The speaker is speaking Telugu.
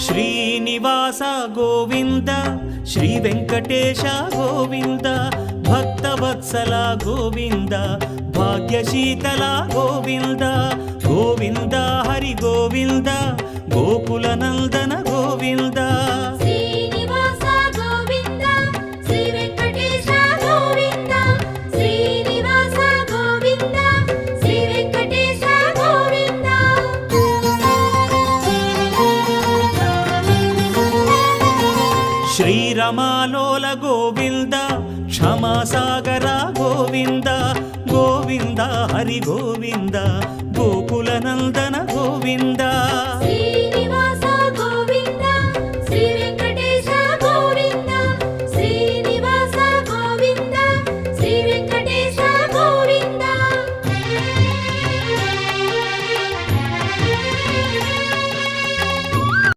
శ్రీనివాస గోవింద శ్రీ వెంకటేశ గోవింద భక్తవత్సల గోవింద భాగ్యశీతల గోవింద గోవింద హరి గోవింద గోకుల నందన గోవింద శ్రీనివాస గోవింద శ్రీ వెంకటేశ గోవింద శ్రీనివాస గోవింద శ్రీ వెంకటేశ గోవింద శ్రీరమాలోల గోవింద క్షమాసాగర గోవింద గోవింద హరి గోవింద గోకుల నందన గోవింద